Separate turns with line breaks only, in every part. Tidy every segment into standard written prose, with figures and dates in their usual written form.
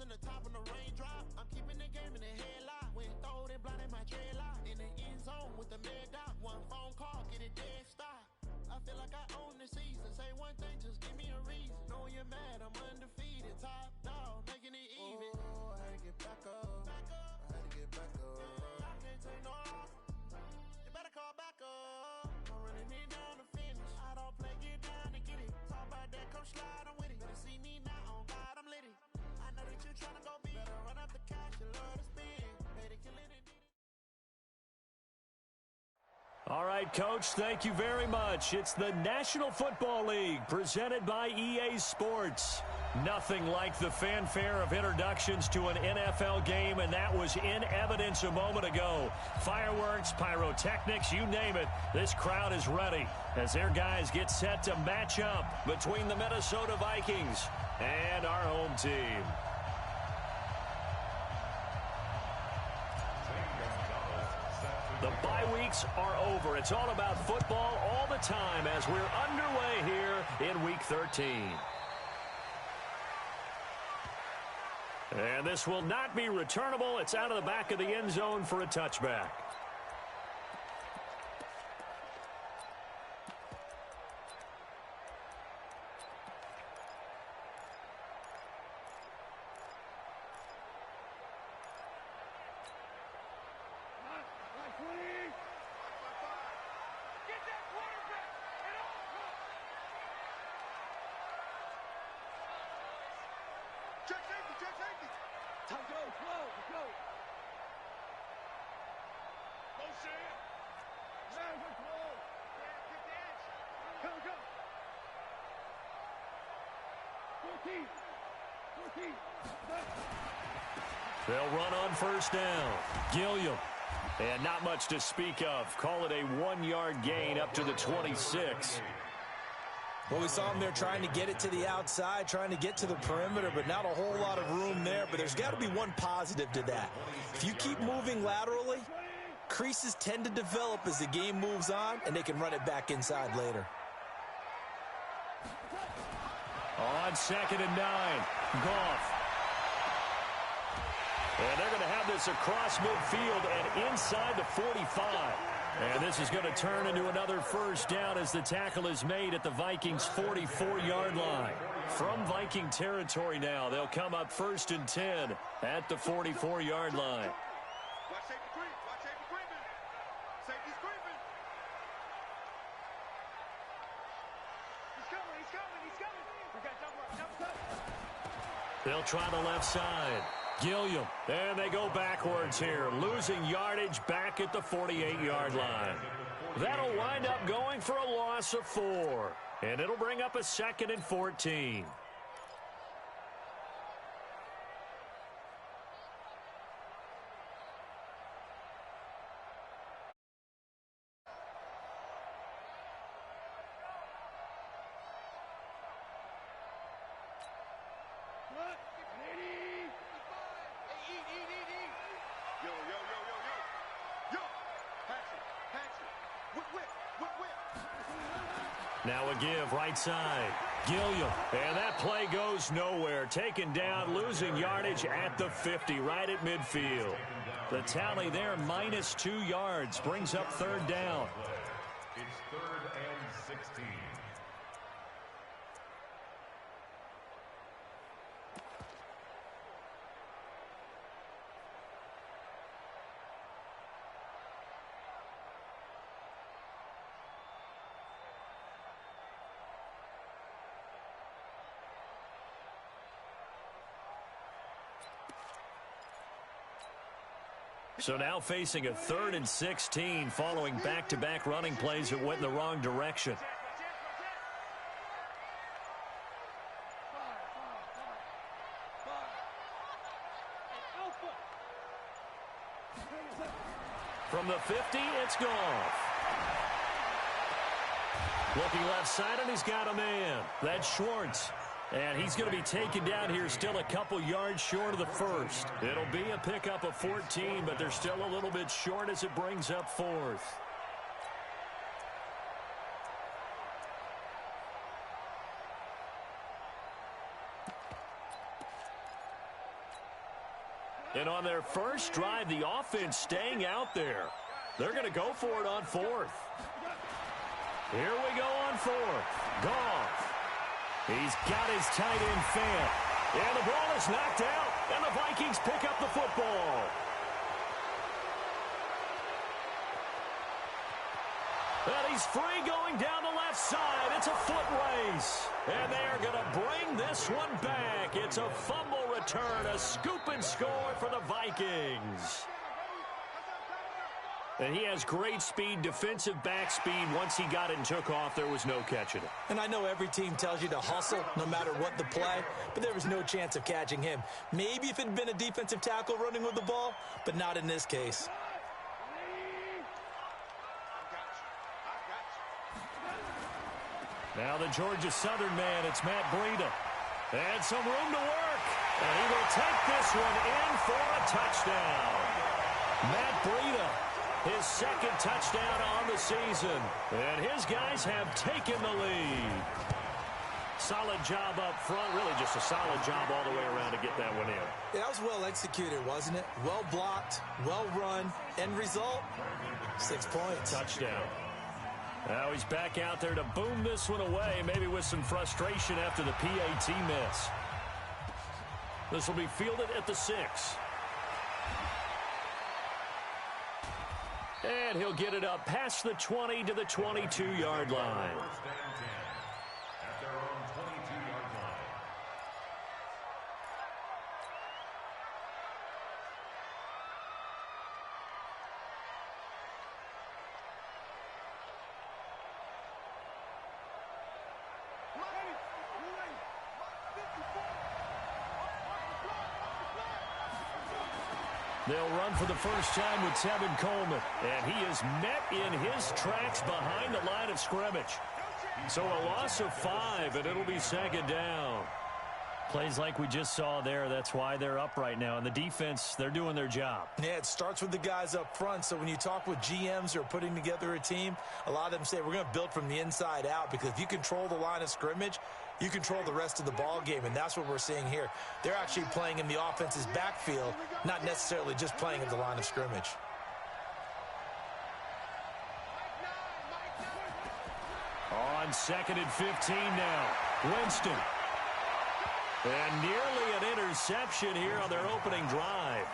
in the top of the raindrop. I'm keeping the game in the headlock. When throw it blind in my dreadlock. In the end zone with the mad dot. One phone call, get it dead stop. I feel like I own the season. Say one thing, just give me a reason. Know you're mad, I'm undefeated. Top dog, making it even. Oh, I had to get back up. I had to get back up. I can't take no off. You better call back up. I'm running it down to finish. I don't play, get down to get it. Talk about that, come slide, I'm with it. Better see me now, on God, I'm litty. I know that you tryna go big. Better run up the cash, you love to spin. Better kill it and
All right, Coach, thank you very much. It's the National Football League presented by EA Sports. Nothing like the fanfare of introductions to an NFL game, and that was in evidence a moment ago. Fireworks, pyrotechnics, you name it. This crowd is ready as their guys get set to match up between the Minnesota Vikings and our home team. The bye weeks are over. It's all about football all the time as we're underway here in Week 13. And this will not be returnable. It's out of the back of the end zone for a touchback. They'll run on first down. Gilliam. And not much to speak of. Call it a 1-yard gain up to the 26.
Well, we saw him there trying to get it to the outside, trying to get to the perimeter, but not a whole lot of room there. But there's got to be one positive to that. If you keep moving laterally, creases tend to develop as the game moves on, and they can run it back inside later.
On 2nd and 9, Goff. And they're going to have this across midfield and inside the 45. And this is going to turn into another first down as the tackle is made at the Vikings' 44-yard line. From Viking territory now, they'll come up 1st and 10 at the 44-yard line.
Watch safety creep. Watch safety creeping. Safety's creeping. He's coming. He's coming. He's coming. We got jump up.
They'll try the left side. Gilliam. And they go backwards here, losing yardage back at the 48-yard line. That'll wind up going for a loss of 4. And it'll bring up a 2nd and 14. Now a give, right side. Gilliam. And that play goes nowhere. Taken down, losing yardage at the 50, right at midfield. The tally there, minus 2 yards, brings up 3rd down.
It's 3rd and 16.
So now facing a 3rd and 16 following back-to-back running plays that went in the wrong direction. From the 50, it's Goff. Looking left side, and he's got a man. That's Schwartz. And he's going to be taken down here still a couple yards short of the first. It'll be a pickup of 14, but they're still a little bit short as it brings up 4th. And on their first drive, the offense staying out there. They're going to go for it on fourth. Here we go on fourth. Goff. He's got his tight end fan. And the ball is knocked out. And the Vikings pick up the football. And he's free going down the left side. It's a foot race. And they are going to bring this one back. It's a fumble return, a scoop and score for the Vikings. And he has great speed, defensive back speed. Once he got it and took off, there was no catching it.
And I know every team tells you to hustle no matter what the play, but there was no chance of catching him. Maybe if it had been a defensive tackle running with the ball, but not in this case.
Now the Georgia Southern man, it's Matt Breida. And some room to work. And he will take this one in for a touchdown. Matt Breida, his second touchdown on the season. And his guys have taken the lead. Solid job up front. Really just a solid job all the way around to get that one in.
Yeah, that was well executed, wasn't it? Well blocked, well run. End result, 6 points.
Touchdown. Now he's back out there to boom this one away, maybe with some frustration after the PAT miss. This will be fielded at the 6. And he'll get it up past the 20 to the 22-yard line.
At their own 22-yard line.
They'll run for the first time with Tevin Coleman. And he is met in his tracks behind the line of scrimmage. So a loss of 5, and it'll be second down. Plays like we just saw there. That's why they're up right now. And the defense, they're doing their job.
Yeah, it starts with the guys up front. So when you talk with GMs who are putting together a team, a lot of them say we're going to build from the inside out, because if you control the line of scrimmage, you control the rest of the ball game, and that's what we're seeing here. They're actually playing in the offense's backfield, not necessarily just playing at the line of scrimmage.
On 2nd and 15 now. Winston. And nearly an interception here on their opening drive.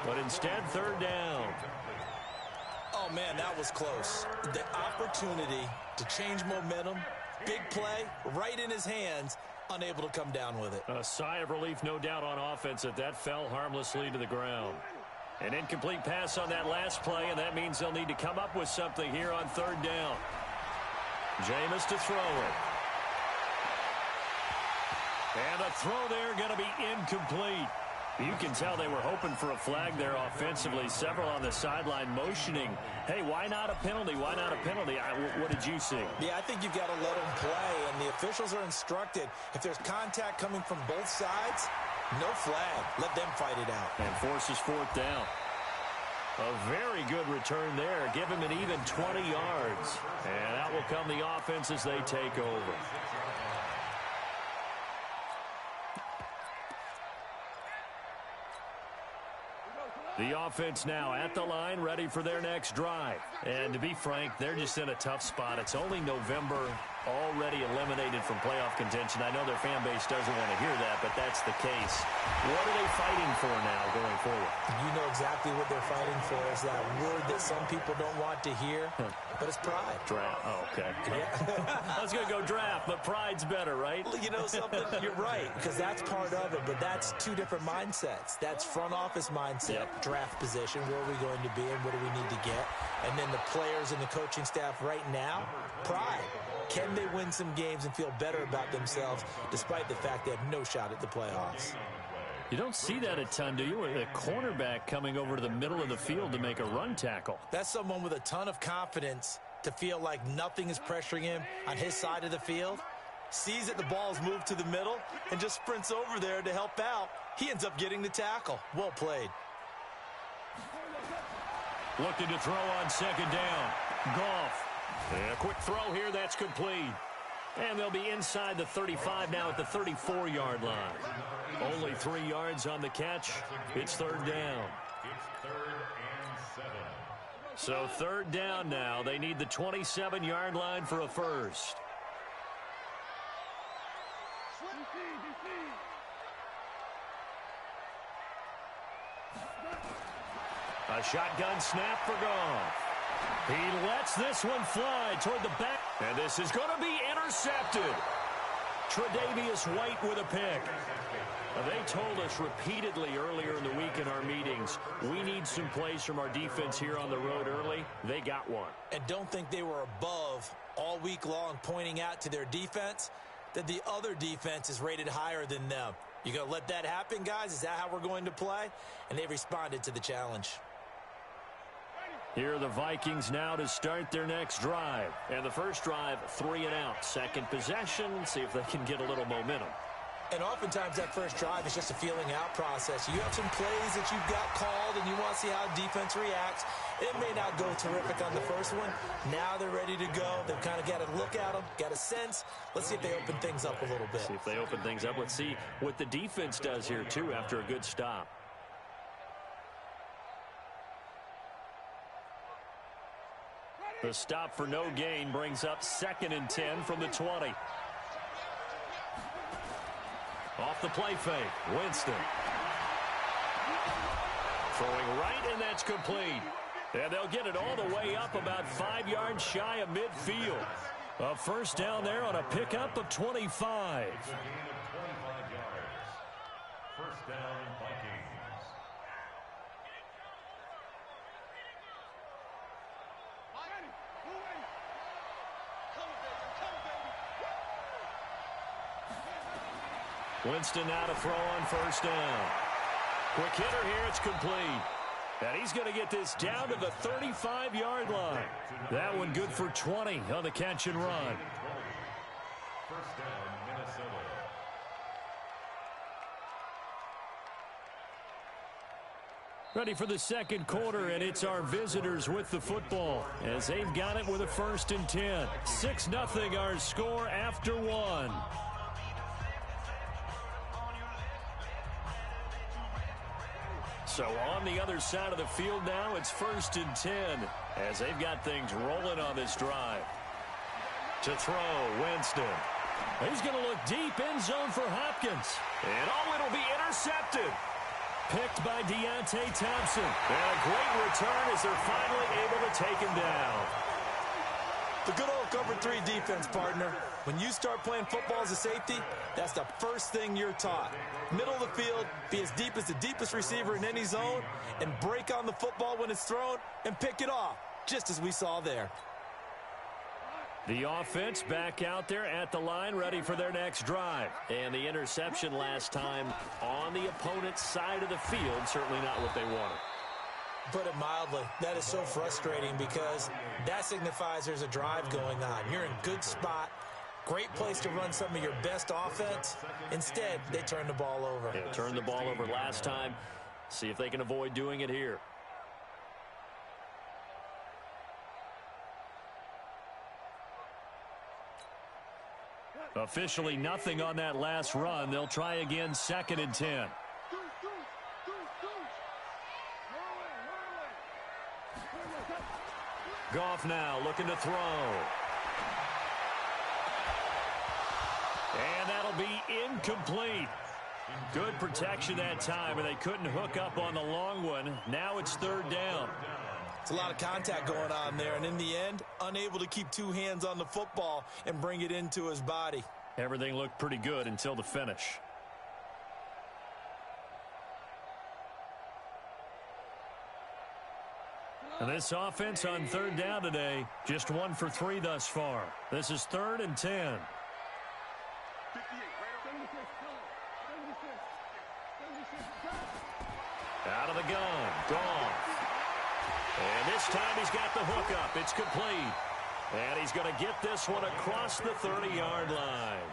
But instead, 3rd down.
Oh, man, that was close. The opportunity to change momentum, big play, right in his hands, unable to come down with it.
A sigh of relief, no doubt, on offense that fell harmlessly to the ground. An incomplete pass on that last play, and that means they'll need to come up with something here on 3rd down. Jameis to throw it. And the throw there going to be incomplete. You can tell they were hoping for a flag there offensively. Several on the sideline motioning, hey, why not a penalty? Why not a penalty? What did you see?
Yeah, I think you've got to let them play, and the officials are instructed, if there's contact coming from both sides, no flag. Let them fight it out.
And forces 4th down. A very good return there. Give him an even 20 yards. And out will come the offense as they take over. The offense now at the line, ready for their next drive. And to be frank, they're just in a tough spot. It's only November, already eliminated from playoff contention. I know their fan base doesn't want to hear that, but that's the case. What are they fighting for now going forward?
You know exactly what they're fighting for. Is that word that some people don't want to hear, but it's pride.
Draft. Oh, okay.
Yeah.
I was going to go draft, but pride's better, right?
You know something? You're right, because that's part of it, but that's two different mindsets. That's front office mindset, draft position, where are we going to be and what do we need to get? And then the players and the coaching staff right now, pride. Can they win some games and feel better about themselves despite the fact they have no shot at the playoffs?
You don't see that a ton, do you? With a cornerback coming over to the middle of the field to make a run tackle.
That's someone with a ton of confidence to feel like nothing is pressuring him on his side of the field. Sees that the ball's moved to the middle and just sprints over there to help out. He ends up getting the tackle. Well played.
Looking to throw on 2nd down. Goff. And a quick throw here, that's complete. And they'll be inside the 35 now at the 34-yard line. Only 3 yards on the catch. It's third down.
It's 3rd and 7.
So third down now. They need the 27-yard line for a first. A shotgun snap for Goff. He lets this one fly toward the back. And this is going to be intercepted. Tre'Davious White with a pick. They told us repeatedly earlier in the week in our meetings, we need some plays from our defense here on the road early. They got one.
And don't think they were above all week long pointing out to their defense that the other defense is rated higher than them. You going to let that happen, guys? Is that how we're going to play? And they responded to the challenge.
Here are the Vikings now to start their next drive. And the first drive, 3 and out. Second possession, see if they can get a little momentum.
And oftentimes that first drive is just a feeling out process. You have some plays that you've got called and you want to see how defense reacts. It may not go terrific on the first one. Now they're ready to go. They've kind of got to look at them, got a sense. Let's see if they open things up a little bit.
See if they open things up. Let's see what the defense does here, too, after a good stop. The stop for no gain brings up 2nd and 10 from the 20. Off the play fake, Winston. Throwing right, and that's complete. And they'll get it all the way up about 5 yards shy of midfield. A first down there on a pickup of 25.
It's a gain of 25 yards. First down, Vikings.
Winston now to throw on first down. Quick hitter here, it's complete. And he's going to get this down to the 35-yard line. That one good for 20 on the catch and run.
First down, Minnesota.
Ready for the second quarter, and it's our visitors with the football as they've got it with a 1st and 10. 6-0 our score after 1. So on the other side of the field now, it's 1st and 10 as they've got things rolling on this drive. To throw, Winston. He's going to look deep, end zone for Hopkins. And it'll be intercepted. Picked by Deontay Thompson. And a great return as they're finally able to take him down.
The good old cover 3 defense, partner. When you start playing football as a safety, that's the first thing you're taught. Middle of the field, be as deep as the deepest receiver in any zone, and break on the football when it's thrown and pick it off, just as we saw there.
The offense back out there at the line, ready for their next drive. And the interception last time on the opponent's side of the field, certainly not what they wanted.
Put it mildly, that is so frustrating because that signifies there's a drive going on. You're in good spot, great place to run some of your best offense. Instead, they turn the ball over.
Yeah, turned the ball over last time. See if they can avoid doing it here. Officially nothing on that last run. They'll try again, 2nd and 10. Goff now looking to throw. And that'll be incomplete. Good protection that time, and they couldn't hook up on the long one. Now it's 3rd down.
It's a lot of contact going on there, and in the end, unable to keep 2 hands on the football and bring it into his body.
Everything looked pretty good until the finish. And this offense on 3rd down today, just 1 for 3 thus far. This is 3rd and 10. Out of the gun, Goff. And this time he's got the hookup. It's complete. And he's going to get this one across the 30-yard line.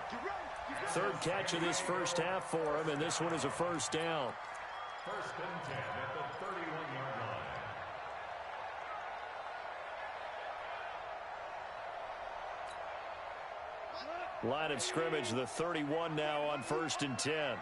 3rd catch of this first half for him, and this one is a first down.
1st and 10 at the 31-yard line.
Line of scrimmage, the 31 now on 1st and 10.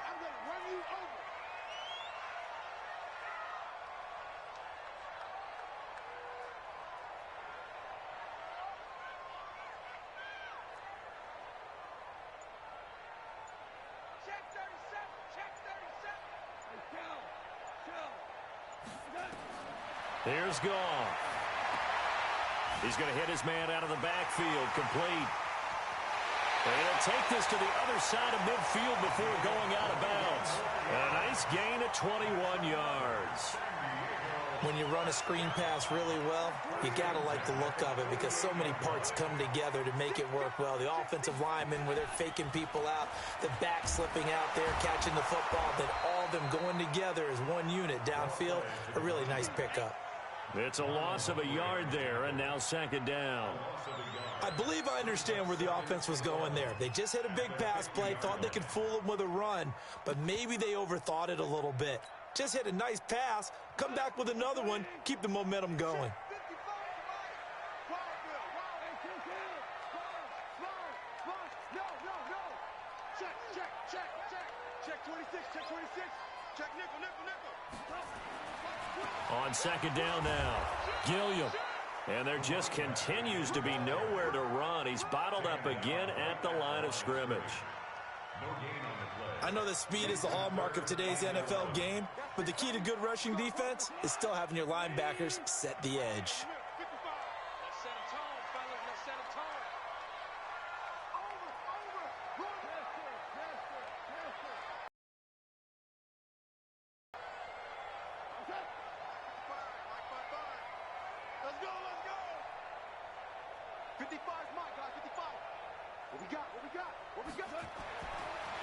Here's Goff. He's going to hit his man out of the backfield, complete. And he'll take this to the other side of midfield before going out of bounds. A nice gain of 21 yards.
When you run a screen pass really well, you got to like the look of it because so many parts come together to make it work well. The offensive linemen, where they're faking people out, the back slipping out there, catching the football, then all of them going together as one unit downfield. A really nice pickup.
It's a loss of a yard there, and now second down.
I believe I understand where the offense was going there. They just hit a big pass play, thought they could fool them with a run, but maybe they overthought it a little bit. Just hit a nice pass, come back with another one, keep the momentum going.
Check 26, check 26. Check nickel.
On second down now, Gilliam. And there just continues to be nowhere to run. He's bottled up again at the line of scrimmage.
I know that speed is the hallmark of today's NFL game, but the key to good rushing defense is still having your linebackers set the edge.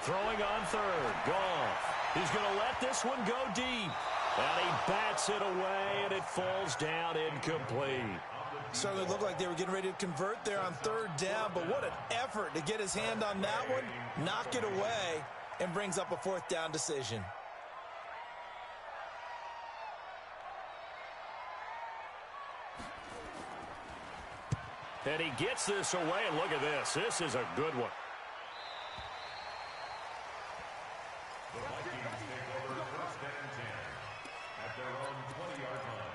Throwing on third, Goff. He's going to let this one go deep. And he bats it away, and it falls down incomplete.
Certainly looked like they were getting ready to convert there on third down, but what an effort to get his hand on that one, knock it away, and brings up a fourth down decision.
And he gets this away, and look at this. This is a good one.
The Vikings take over first and 10 at their own 20-yard line.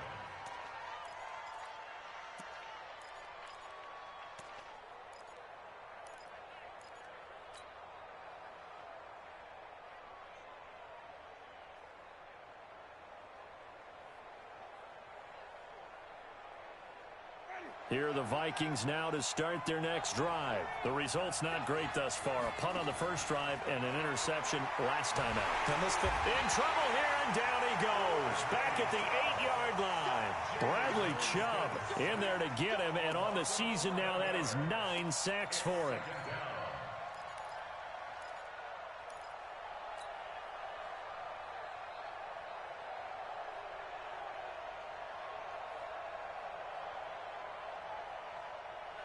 Here are the Vikings now to start their next drive. The result's not great thus far. A punt on the first drive and an interception last time out. In trouble here, and down he goes. Back at the 8-yard line. Bradley Chubb in there to get him, and on the season now, that is 9 sacks for him.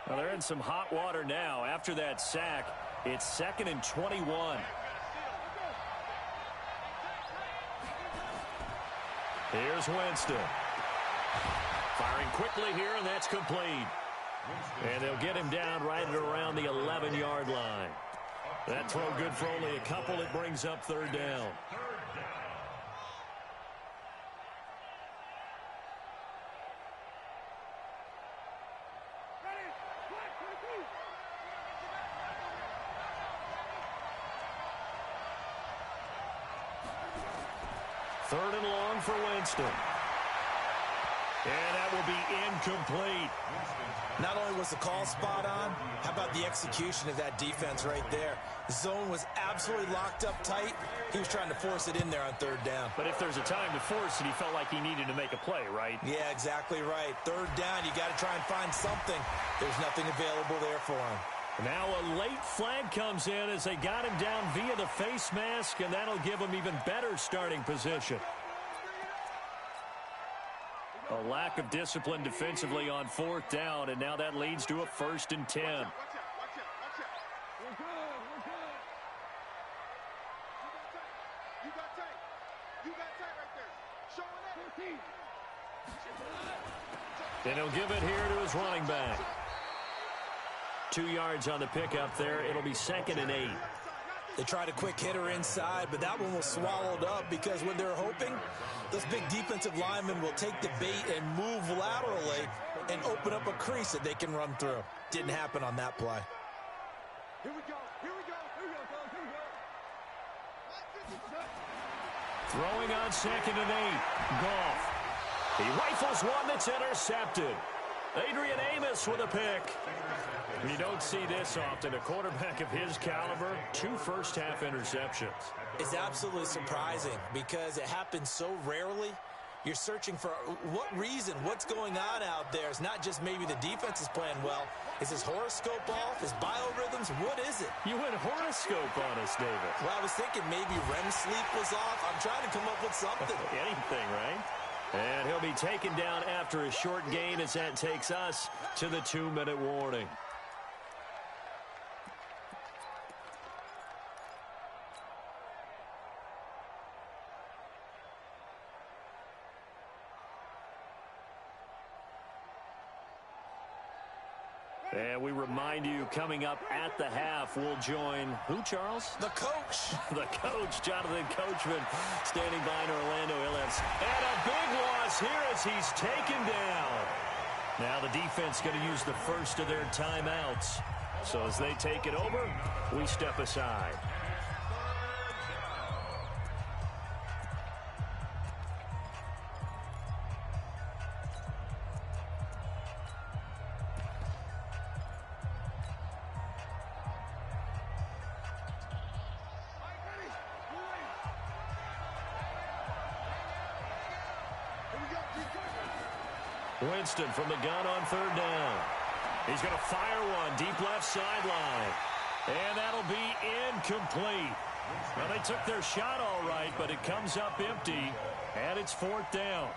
Well, they're in some hot water now. After that sack, it's 2nd and 21. Here's Winston. Firing quickly here, and that's complete. And they'll get him down right at around the 11-yard line. That throw good for only a couple. It brings up third down. Third and long for Winston. And that will be incomplete.
Not only was the call spot on, how about the execution of that defense right there? The zone was absolutely locked up tight. He was trying to force it in there on third down.
But if there's a time to force it, he felt like he needed to make a play, right?
Yeah, exactly right. Third down, you got to try and find something. There's nothing available there for him.
Now a late flag comes in as they got him down via the face mask, and that'll give him even better starting position. A lack of discipline defensively on fourth down, and now that leads to a 1st and 10. And he'll give it here to his running back. 2 yards on the pickup there. It'll be 2nd and 8.
They tried a quick hitter inside, but that one was swallowed up because when they're hoping, those big defensive linemen will take the bait and move laterally and open up a crease that they can run through. Didn't happen on that play.
Here we go.
Throwing on 2nd and 8. Goff. He rifles one that's intercepted. Adrian Amos with a pick. You don't see this often. A quarterback of his caliber, 2 first-half interceptions.
It's absolutely surprising because it happens so rarely. You're searching for what reason, what's going on out there. It's not just maybe the defense is playing well. Is his horoscope off? His biorhythms? What is it?
You went horoscope on us, David.
Well, I was thinking maybe REM sleep was off. I'm trying to come up with something.
Anything, right? And he'll be taken down after a short gain as that takes us to the 2-minute warning. And we remind you, coming up at the half, we'll join who, Charles?
The coach.
The coach, Jonathan Coachman, standing by in Orlando. And a big loss here as he's taken down. Now the defense going to use the first of their timeouts. So as they take it over, we step aside. Winston from the gun on 3rd down. He's going to fire one deep left sideline. And that'll be incomplete. Well, they took their shot all right, but it comes up empty, and it's 4th down.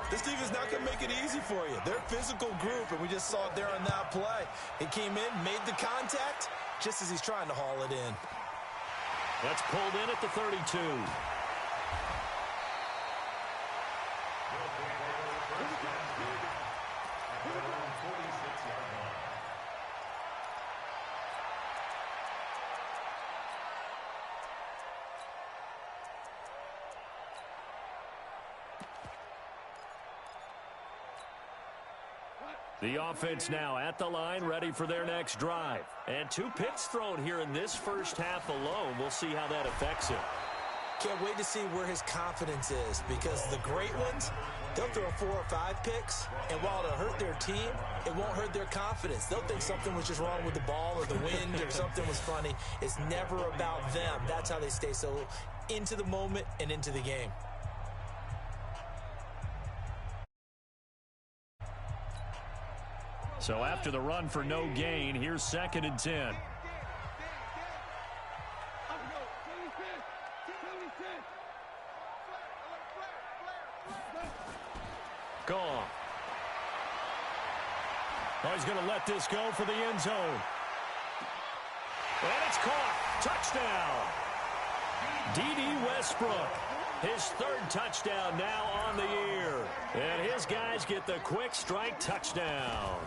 This team is not going to make it easy for you. They're a physical group, and we just saw it there on that play. He came in, made the contact, just as he's trying to haul it in.
That's pulled in at the 32. The offense now at the line, ready for their next drive. And 2 picks thrown here in this first half alone. We'll see how that affects him.
Can't wait to see where his confidence is, because the great ones, they'll throw 4 or 5 picks, and while it'll hurt their team, it won't hurt their confidence. They'll think something was just wrong with the ball or the wind or something was funny. It's never about them. That's how they stay so into the moment and into the game.
So after the run for no gain, here's 2nd and 10. Gone. Oh, he's going to let this go for the end zone. And it's caught. Touchdown. D.D. Westbrook. His 3rd touchdown now on the year. And his guys get the quick strike touchdown.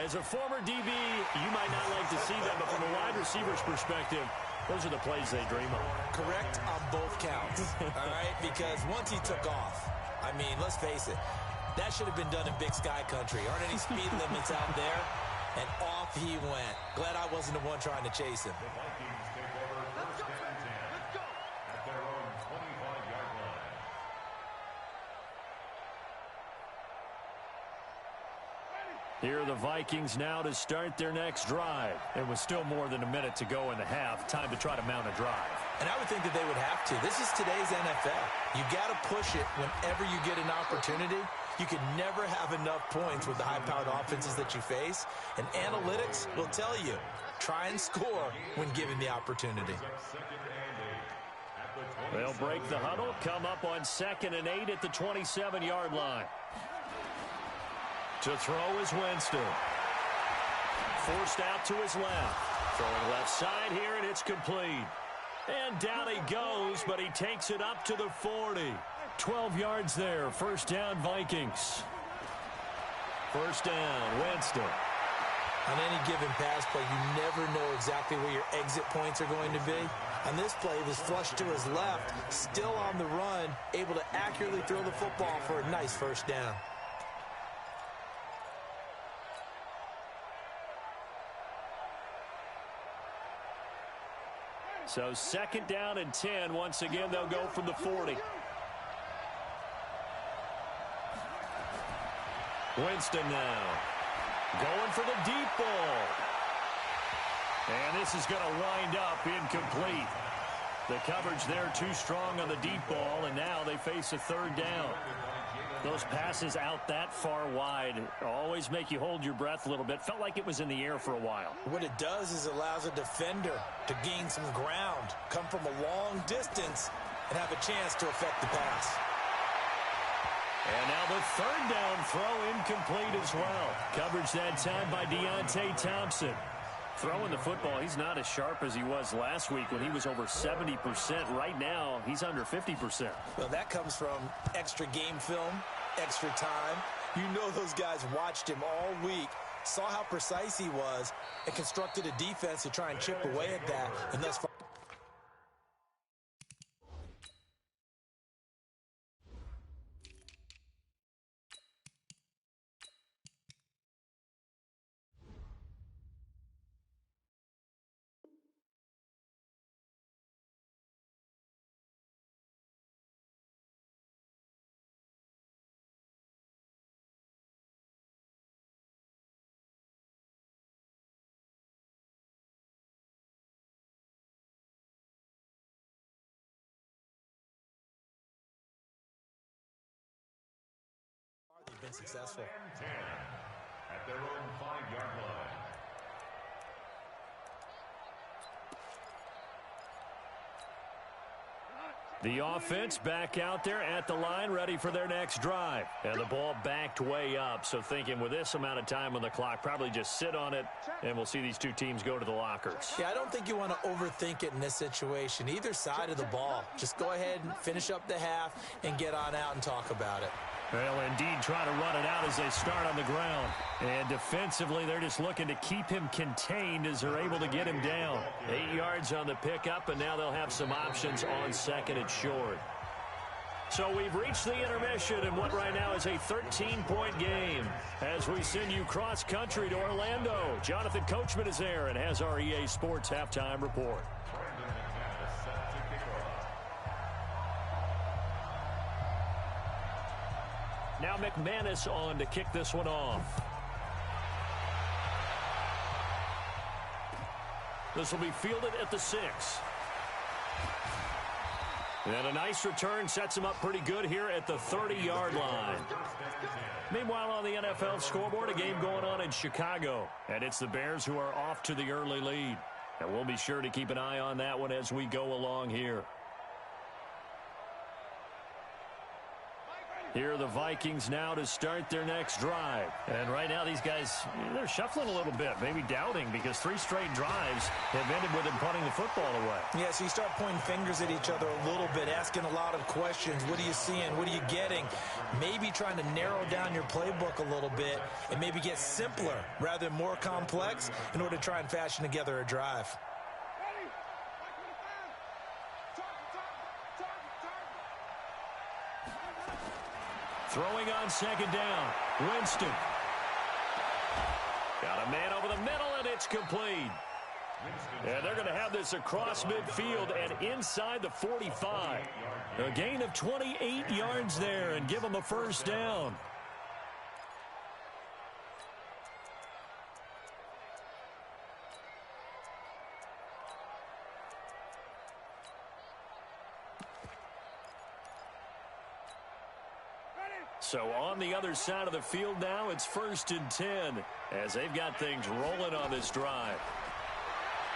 As a former DB, you might not like to see that, but from a wide receiver's perspective, those are the plays they dream of.
Correct on both counts, all right? Because once he took off, I mean, let's face it, that should have been done in Big Sky Country. Aren't any speed limits out there? And off he went. Glad I wasn't the one trying to chase him.
The Vikings take over 1st and 10 at their own 25-yard line.
Here are the Vikings now to start their next drive. It was still more than a minute to go in the half. Time to try to mount a drive.
And I would think that they would have to. This is today's NFL. You got to push it whenever you get an opportunity. You can never have enough points with the high-powered offenses that you face. And analytics will tell you, try and score when given the opportunity.
They'll break the huddle, come up on 2nd and 8 at the 27-yard line. To throw is Winston. Forced out to his left. Throwing left side here, and it's complete. And down he goes, but he takes it up to the 40. 12 yards there. 1st down, Vikings. 1st down, Winston.
On any given pass play, you never know exactly where your exit points are going to be. On this play, he was flushed to his left, still on the run, able to accurately throw the football for a nice 1st down.
So 2nd down and 10. Once again, they'll go from the 40. Winston now. Going for the deep ball. And this is going to wind up incomplete. The coverage there too strong on the deep ball, and now they face a third down. Those passes out that far wide always make you hold your breath a little bit. Felt like it was in the air for a while.
What it does is allows a defender to gain some ground, come from a long distance, and have a chance to affect the pass.
And now the third down throw incomplete as well. Coverage that time by Deontay Thompson. Throwing the football, he's not as sharp as he was last week when he was over 70%. Right now, he's under 50%.
Well, that comes from extra game film, extra time. You know those guys watched him all week, saw how precise he was, and constructed a defense to try and chip away at that. And thus far, they've been successful.
At their own 5-yard line.
The offense back out there at the line, ready for their next drive. And the ball backed way up, so thinking with this amount of time on the clock, probably just sit on it, and we'll see these two teams go to the lockers.
Yeah, I don't think you want to overthink it in this situation. Either side of the ball. Just go ahead and finish up the half and get on out and talk about it.
Well, indeed, try to run it out as they start on the ground. And defensively, they're just looking to keep him contained as they're able to get him down. 8 yards on the pickup, and now they'll have some options on second and short. So we've reached the intermission in what right now is a 13-point game. As we send you cross-country to Orlando, Jonathan Coachman is there and has our EA Sports halftime report. Now McManus on to kick this one off. This will be fielded at the 6. And a nice return sets him up pretty good here at the 30-yard line. Meanwhile, on the NFL scoreboard, a game going on in Chicago. And it's the Bears who are off to the early lead. And we'll be sure to keep an eye on that one as we go along here. Here are the Vikings now to start their next drive. And right now these guys, they're shuffling a little bit, maybe doubting, because 3 straight drives have ended with them punting the football away.
Yeah, so you start pointing fingers at each other a little bit, asking a lot of questions. What are you seeing? What are you getting? Maybe trying to narrow down your playbook a little bit and maybe get simpler rather than more complex in order to try and fashion together a drive.
Throwing on second down, Winston. Got a man over the middle, and it's complete. And they're going to have this across midfield and inside the 45. A gain of 28 yards there and give them a first down. So on the other side of the field now, it's 1st and 10 as they've got things rolling on this drive.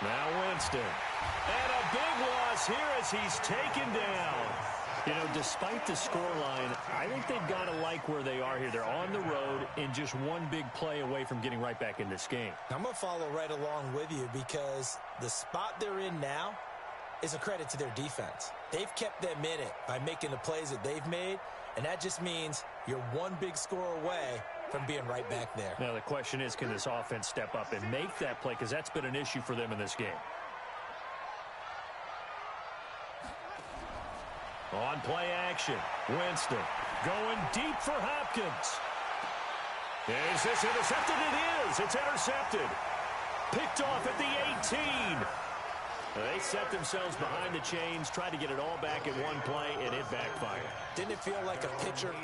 Now Winston. And a big loss here as he's taken down. You know, despite the scoreline, I think they've got to like where they are here. They're on the road and just one big play away from getting right back in this game.
I'm going to follow right along with you because the spot they're in now is a credit to their defense. They've kept them in it by making the plays that they've made. And that just means you're one big score away from being right back there.
Now, the question is, can this offense step up and make that play? Because that's been an issue for them in this game. On play action, Winston going deep for Hopkins. Is this intercepted? It is. It's intercepted. Picked off at the 18. They set themselves behind the chains, tried to get it all back in one play, and it backfired.
Didn't it feel like a pitcher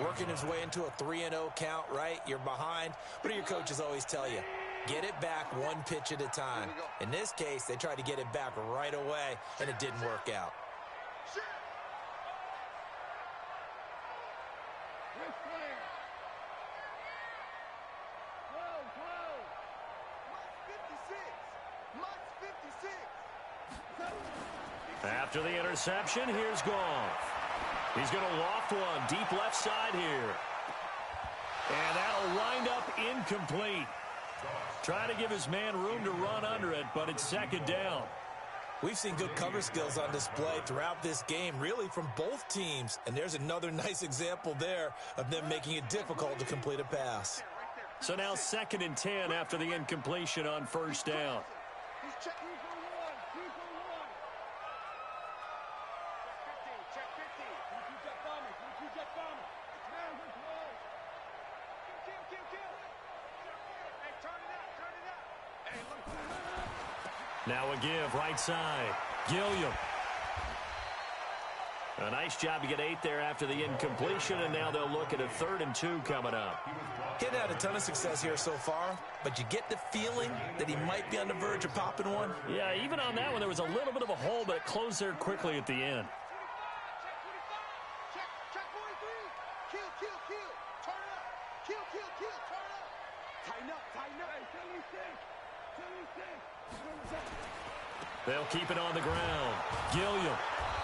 working his way into a 3-0 count, right? You're behind. What do your coaches always tell you? Get it back one pitch at a time. In this case, they tried to get it back right away, and it didn't work out.
After the interception, here's Goff. He's going to loft one deep left side here. And that'll wind up incomplete. Trying to give his man room to run under it, but it's second down.
We've seen good cover skills on display throughout this game, really from both teams. And there's another nice example there of them making it difficult to complete a pass.
So now 2nd and 10 after the incompletion on first down.
He's checking for one. 2 for 1. Check 15. Can you check bomber? Can you check bomber? Man, we're close. Kill. Hey, turn it up. Hey, look.
Now a give right side. Gilliam. A nice job to get 8 there after the incompletion, and now they'll look at a 3rd and 2 coming up.
He'd had a ton of success here so far, but you get the feeling that he might be on the verge of popping one.
Yeah, even on that one, there was a little bit of a hole, but it closed there quickly at the end.
Check 43. Kill. Turn up. Kill. Turn up. Tighten up. Hey, 76.
They'll keep it on the ground. Gilliam.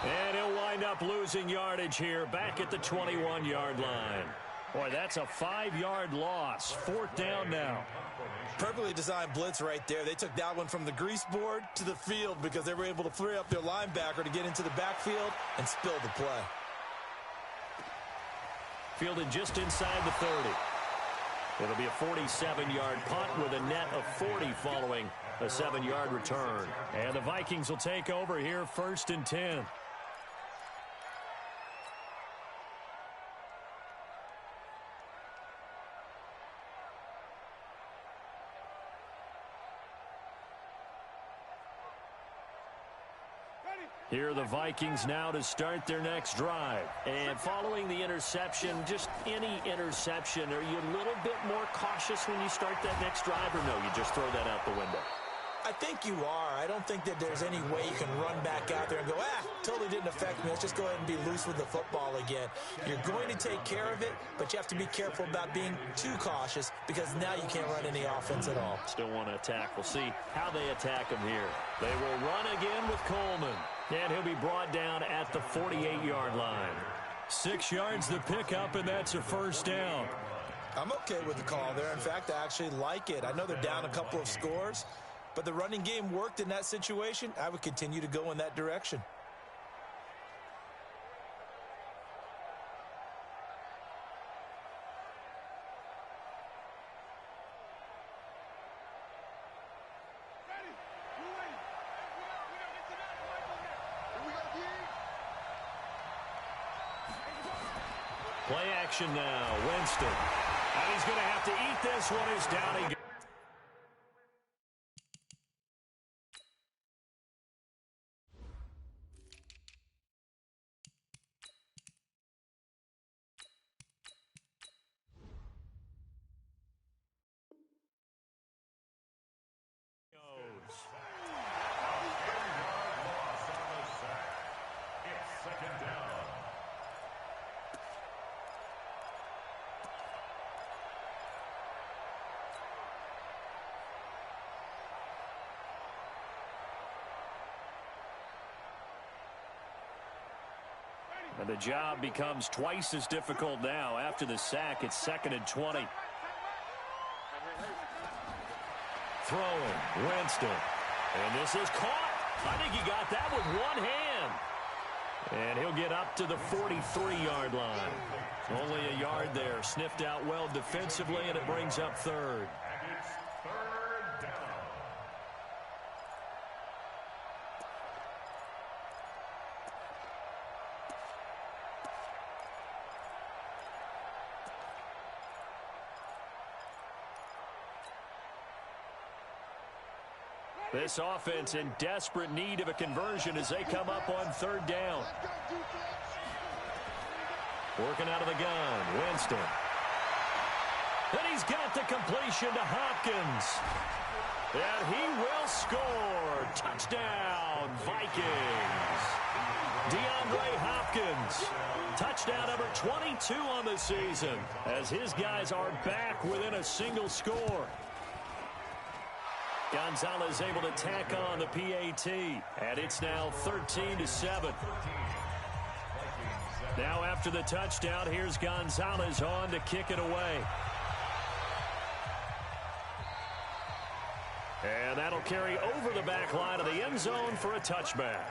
And he'll wind up losing yardage here back at the 21-yard line. Boy, that's a 5-yard loss. 4th down now.
Perfectly designed blitz right there. They took that one from the grease board to the field because they were able to free up their linebacker to get into the backfield and spill the play.
Fielded just inside the 30. It'll be a 47-yard punt with a net of 40 following a 7-yard return. And the Vikings will take over here 1st and 10. Here are the Vikings now to start their next drive. And following the interception, just any interception, are you a little bit more cautious when you start that next drive, or no, you just throw that out the window?
I think you are. I don't think that there's any way you can run back out there and go, totally didn't affect me. Let's just go ahead and be loose with the football again. You're going to take care of it, but you have to be careful about being too cautious because now you can't run any offense at all.
Still want to attack. We'll see how they attack him here. They will run again with Coleman. And he'll be brought down at the 48-yard line. 6 yards the pickup, and that's a 1st down.
I'm okay with the call there. In fact, I actually like it. I know they're down a couple of scores, but the running game worked in that situation. I would continue to go in that direction.
Play action now. Winston. And he's going to have to eat this one as down he goes. And the job becomes twice as difficult now. After the sack, it's 2nd and 20. Throwing, Winston. And this is caught. I think he got that with one hand. And he'll get up to the 43-yard line. Only a yard there. Sniffed out well defensively, and it brings up 3rd.
And it's 3rd down.
This offense in desperate need of a conversion as they come up on third down. Working out of the gun, Winston. And he's got the completion to Hopkins. And he will score. Touchdown, Vikings. DeAndre Hopkins. Touchdown number 22 on the season as his guys are back within a single score. Gonzalez able to tack on the PAT, and it's now 13-7. Now after the touchdown, here's Gonzalez on to kick it away. And that'll carry over the back line of the end zone for a touchback.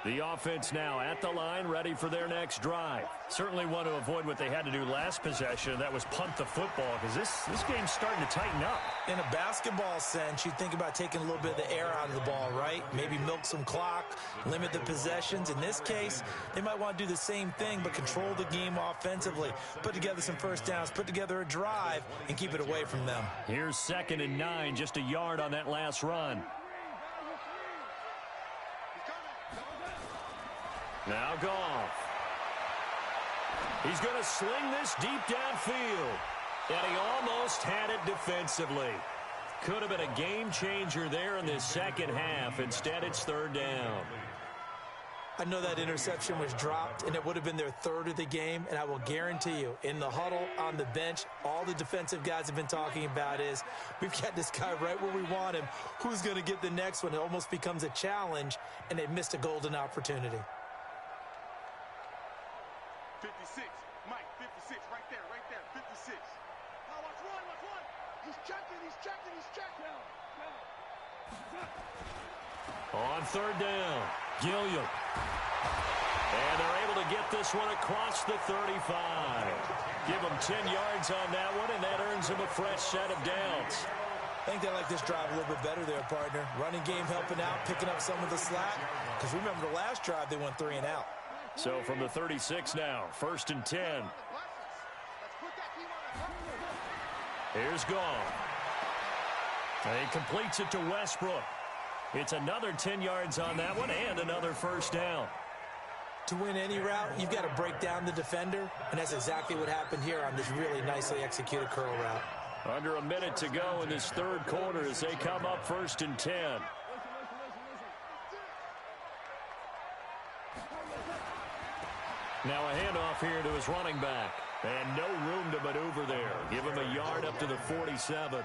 The offense now at the line, ready for their next drive. Certainly want to avoid what they had to do last possession. That was punt the football, because this game's starting to tighten up.
In a basketball sense, you think about taking a little bit of the air out of the ball, right? Maybe milk some clock, limit the possessions. In this case, they might want to do the same thing, but control the game offensively. Put together some first downs, put together a drive, and keep it away from them.
Here's 2nd and 9, just a yard on that last run. Now Goff. He's going to sling this deep downfield. And he almost had it defensively. Could have been a game changer there in this second half. Instead, it's 3rd down.
I know that interception was dropped, and it would have been their 3rd of the game, and I will guarantee you, in the huddle, on the bench, all the defensive guys have been talking about is, we've got this guy right where we want him. Who's going to get the next one? It almost becomes a challenge, and they missed a golden opportunity.
56, Mike, 56, right there, 56. Now watch one. He's checking.
On 3rd down, Gilliam. And they're able to get this one across the 35. Give them 10 yards on that one, and that earns them a fresh set of downs.
I think they like this drive a little bit better there, partner. Running game helping out, picking up some of the slack. Because remember the last drive, they went 3 and out.
So from the 36 now, 1st and 10. Here's Goff. And he completes it to Westbrook. It's another 10 yards on that one and another first down.
To win any route, you've got to break down the defender, and that's exactly what happened here on this really nicely executed curl route.
Under a minute to go in this 3rd quarter as they come up 1st and 10. Now a handoff here to his running back. And no room to maneuver there. Give him a yard up to the 47.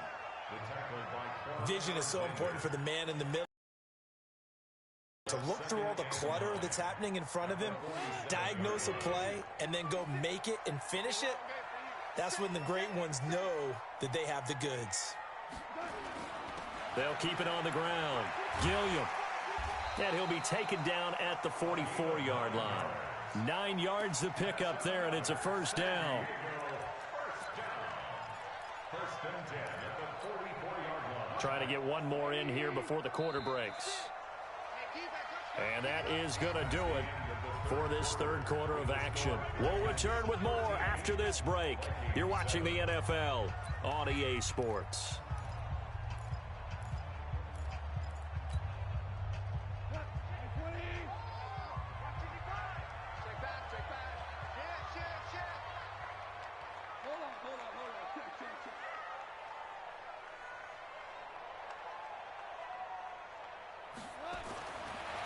Vision is so important for the man in the middle. To look through all the clutter that's happening in front of him, diagnose a play, and then go make it and finish it. That's when the great ones know that they have the goods.
They'll keep it on the ground. Gilliam. And he'll be taken down at the 44-yard line. 9 yards to pick up there, and it's a first down. Trying to get one more in here before the quarter breaks. And that is going to do it for this 3rd quarter of action. We'll return with more after this break. You're watching the NFL on EA Sports.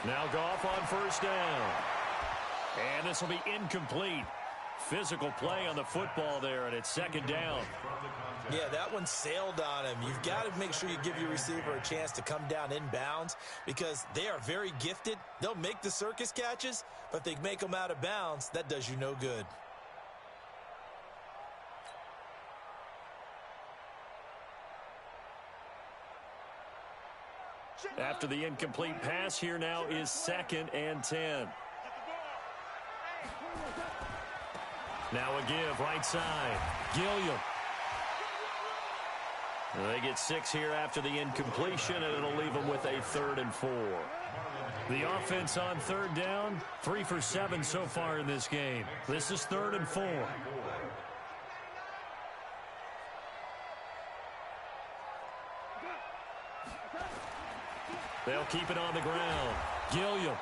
Now Goff on first down. And this will be incomplete. Physical play on the football there, and it's 2nd down.
Yeah, that one sailed on him. You've got to make sure you give your receiver a chance to come down inbounds because they are very gifted. They'll make the circus catches, but if they make them out of bounds, that does you no good.
After the incomplete pass, here now is 2nd and 10. Now a give right side. Gilliam. They get 6 here after the incompletion, and it'll leave them with a 3rd and 4. The offense on third down, 3 for 7 so far in this game. This is 3rd and 4. They'll keep it on the ground. Gilliam.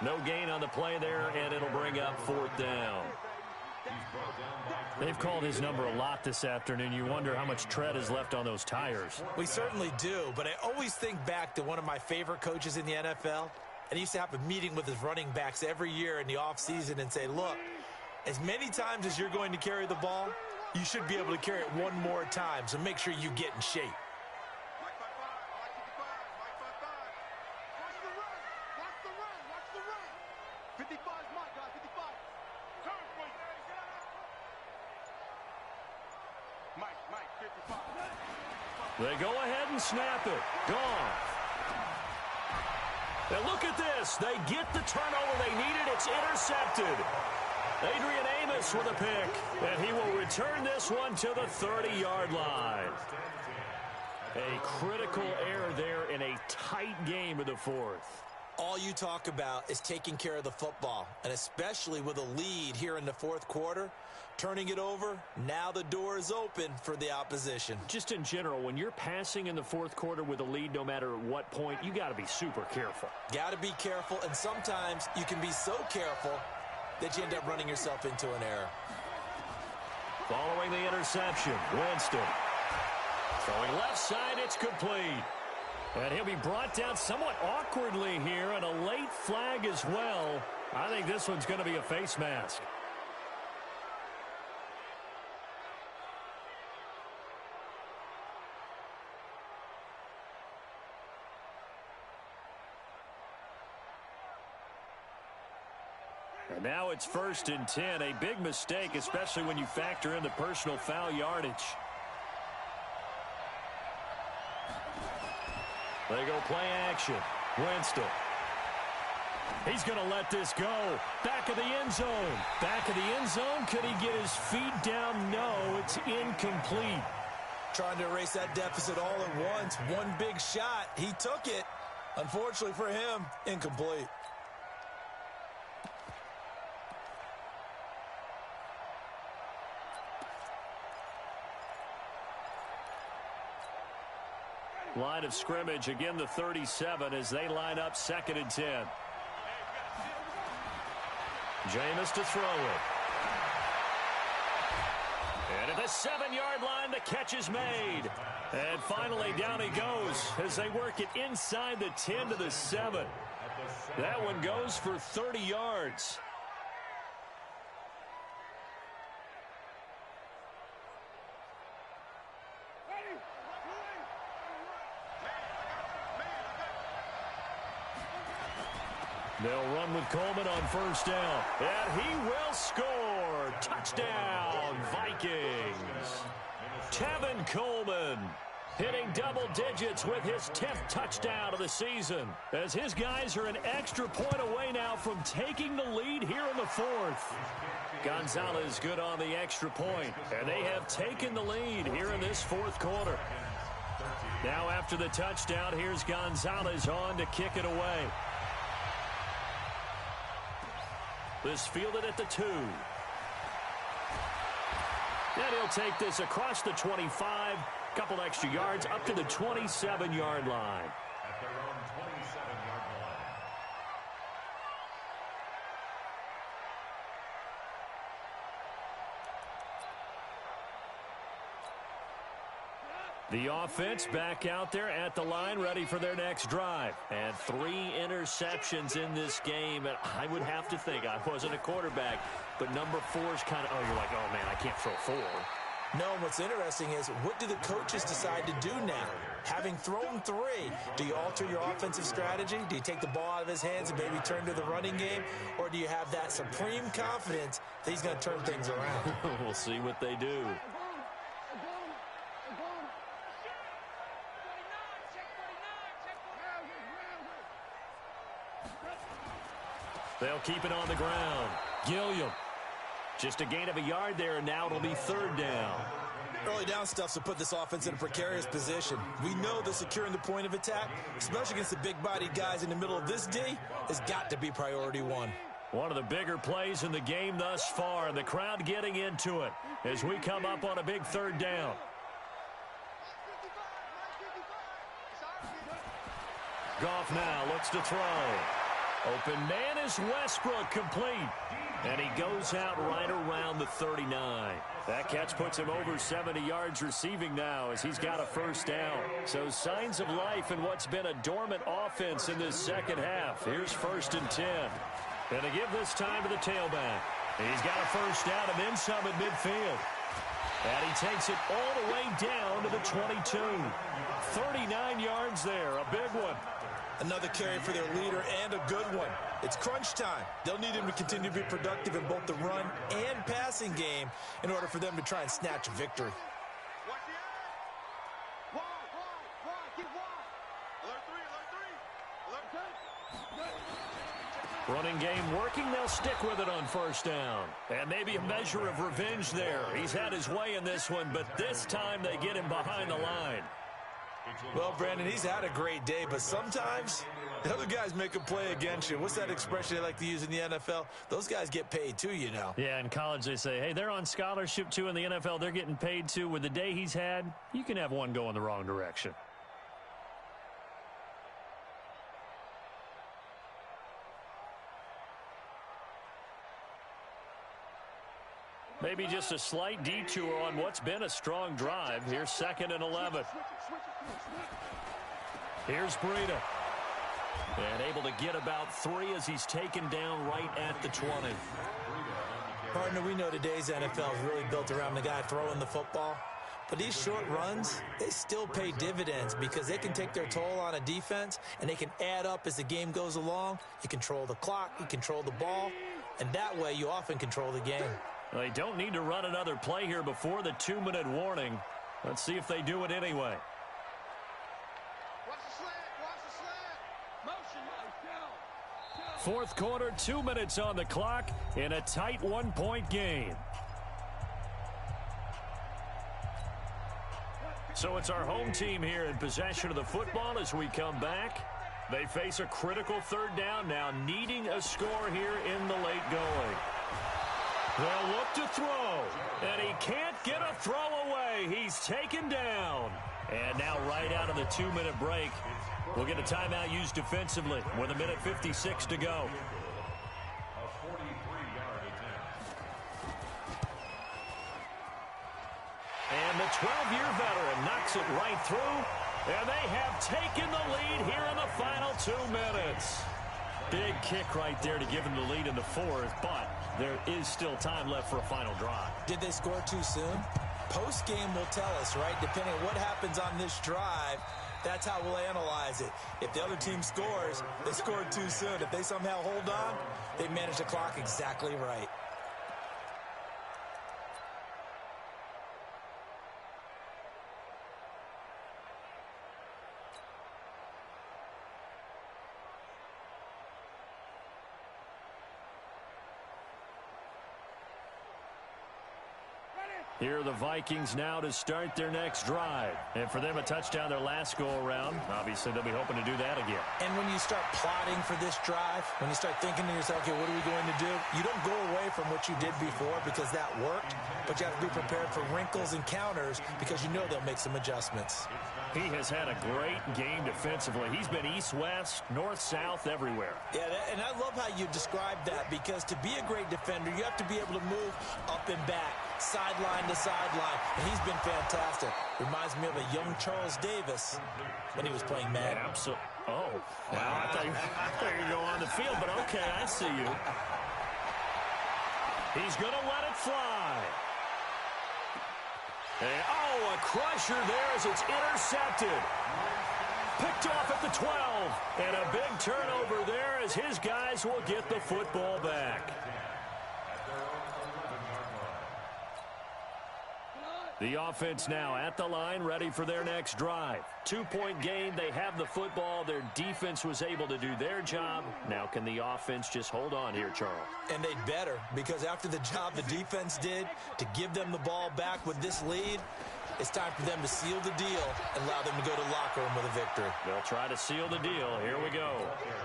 No gain on the play there, and it'll bring up 4th down. They've called his number a lot this afternoon. You wonder how much tread is left on those tires.
We certainly do, but I always think back to one of my favorite coaches in the NFL, and he used to have a meeting with his running backs every year in the offseason and say, look, as many times as you're going to carry the ball, you should be able to carry it one more time, so make sure you get in shape.
They go ahead and snap it. Gone. And look at this. They get the turnover they needed. It's intercepted. Adrian Amos with a pick. And he will return this one to the 30-yard line. A critical error there in a tight game of the 4th.
All you talk about is taking care of the football, and especially with a lead here in the 4th quarter, turning it over, now the door is open for the opposition.
Just in general, when you're passing in the 4th quarter with a lead, no matter what point, you got to be super careful.
Got to be careful, and sometimes you can be so careful that you end up running yourself into an error.
Following the interception, Winston. Throwing left side, it's complete. And he'll be brought down somewhat awkwardly here, and a late flag as well. I think this one's going to be a face mask. And now it's 1st and 10. A big mistake, especially when you factor in the personal foul yardage. They go play action. Winston. He's going to let this go. Back of the end zone. Back of the end zone. Could he get his feet down? No, it's incomplete.
Trying to erase that deficit all at once. One big shot. He took it. Unfortunately for him, incomplete.
Line of scrimmage, again the 37 as they line up 2nd and 10. Jameis to throw it. And at the 7-yard line, the catch is made. And finally down he goes as they work it inside the 10 to the 7. That one goes for 30 yards. They'll run with Coleman on 1st down. And he will score. Touchdown, Vikings. Tevin Coleman hitting double digits with his 10th touchdown of the season. As his guys are an extra point away now from taking the lead here in the 4th. Gonzalez good on the extra point. And they have taken the lead here in this 4th quarter. Now after the touchdown, here's Gonzalez on to kick it away. This fielded at the 2. And he'll take this across the 25. Couple extra yards up to the 27-yard line.
At their own 27-yard line.
The offense back out there at the line, ready for their next drive. And 3 interceptions in this game. And I would have to think, I wasn't a quarterback, but number 4 is kind of, you're like, oh, man, I can't throw 4.
No, what's interesting is, what do the coaches decide to do now? Having thrown 3, do you alter your offensive strategy? Do you take the ball out of his hands and maybe turn to the running game? Or do you have that supreme confidence that he's going to turn things around?
We'll see what they do. They'll keep it on the ground. Gilliam. Just a gain of a yard there, and now it'll be 3rd down.
Early down stuff to put this offense in a precarious position. We know that securing the point of attack, especially against the big-bodied guys in the middle of this D, has got to be priority one.
One of the bigger plays in the game thus far, and the crowd getting into it as we come up on a big third down. Goff now looks to throw. Open man is Westbrook, complete. And he goes out right around the 39. That catch puts him over 70 yards receiving now as he's got a first down. So signs of life in what's been a dormant offense in this second half. Here's 1st and 10. And they give this time to the tailback. He's got a first down and then some at midfield. And he takes it all the way down to the 22. 39 yards there, a big one.
Another carry for their leader and a good one. It's crunch time. They'll need him to continue to be productive in both the run and passing game in order for them to try and snatch a victory.
Watch the eye. Wide. Get wide. Alert 3. Alert 3.
Running game working. They'll stick with it on first down. And maybe a measure of revenge there. He's had his way in this one, but this time they get him behind the line.
Well, Brandon, he's had a great day, but sometimes the other guys make a play against you. What's that expression they like to use in the NFL? Those guys get paid too, you know.
Yeah, in college they say, hey, they're on scholarship too. In the NFL, they're getting paid too. With the day he's had, you can have one go in the wrong direction. Maybe just a slight detour on what's been a strong drive. Here's 2nd and 11. Here's Breida. And able to get about 3 as he's taken down right at the 20.
Partner, we know today's NFL is really built around the guy throwing the football. But these short runs, they still pay dividends because they can take their toll on a defense and they can add up as the game goes along. You control the clock, you control the ball, and that way you often control the game.
Well, they don't need to run another play here before the 2-minute warning. Let's see if they do it anyway.
Watch the slant. Motion.
Fourth quarter, 2 minutes on the clock in a tight 1-point game. So it's our home team here in possession of the football as we come back. They face a critical third down now, needing a score here in the late going. They'll look to throw, and he can't get a throw away. He's taken down. And now right out of the 2-minute break, we'll get a timeout used defensively with 1:56 to go.
A 43-yard attempt.
And the 12-year veteran knocks it right through, and they have taken the lead here in the final 2 minutes. Big kick right there to give them the lead in the fourth, but there is still time left for a final drive.
Did they score too soon? Post-game will tell us, right? Depending on what happens on this drive, that's how we'll analyze it. If the other team scores, they scored too soon. If they somehow hold on, they manage the clock exactly right.
Here are the Vikings now to start their next drive. And for them, a touchdown their last go-around. Obviously, they'll be hoping to do that again.
And when you start plotting for this drive, when you start thinking to yourself, okay, what are we going to do? You don't go away from what you did before because that worked, but you have to be prepared for wrinkles and counters because you know they'll make some adjustments.
He has had a great game defensively. He's been east-west, north-south, everywhere.
Yeah, and I love how you described that because to be a great defender, you have to be able to move up and back, sideline to sideline, and he's been fantastic. Reminds me of a young Charles Davis when he was playing Madden.
Absolutely. Oh, wow. I thought you were going on the field, but okay, I see you. He's going to let it fly. And, oh, a crusher there as it's intercepted. Picked off at the 12. And a big turnover there as his guys will get the football back. The offense now at the line, ready for their next drive. 2-point game. They have the football. Their defense was able to do their job. Now can the offense just hold on here, Charles?
And they'd better, because after the job the defense did to give them the ball back with this lead, it's time for them to seal the deal and allow them to go to the locker room with a victory.
They'll try to seal the deal. Here we go.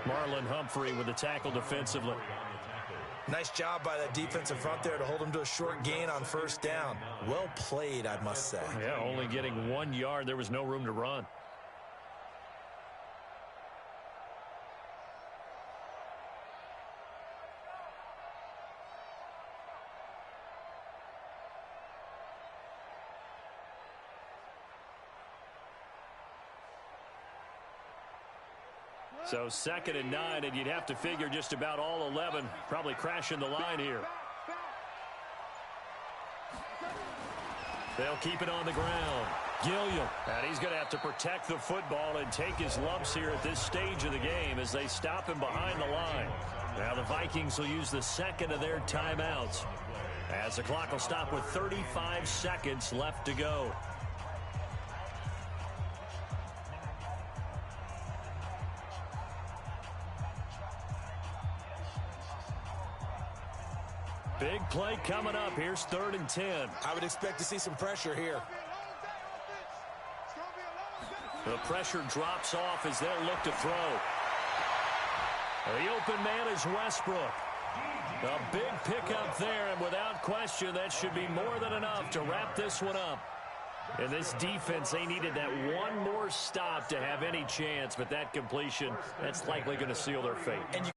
Marlon Humphrey with the tackle defensively.
Nice job by that defensive front there to hold them to a short gain on first down. Well played, I must say.
Yeah, only getting 1 yard. There was no room to run. So 2nd and 9, and you'd have to figure just about all 11 probably crashing the line here. They'll keep it on the ground. Gilliam. And he's going to have to protect the football and take his lumps here at this stage of the game as they stop him behind the line. Now the Vikings will use the second of their timeouts as the clock will stop with 35 seconds left to go. Big play coming up. Here's 3rd and 10.
I would expect to see some pressure here.
The pressure drops off as they'll look to throw. The open man is Westbrook. A big pickup there, and without question, that should be more than enough to wrap this one up. And this defense, they needed that one more stop to have any chance, but that completion, that's likely going to seal their fate.
And you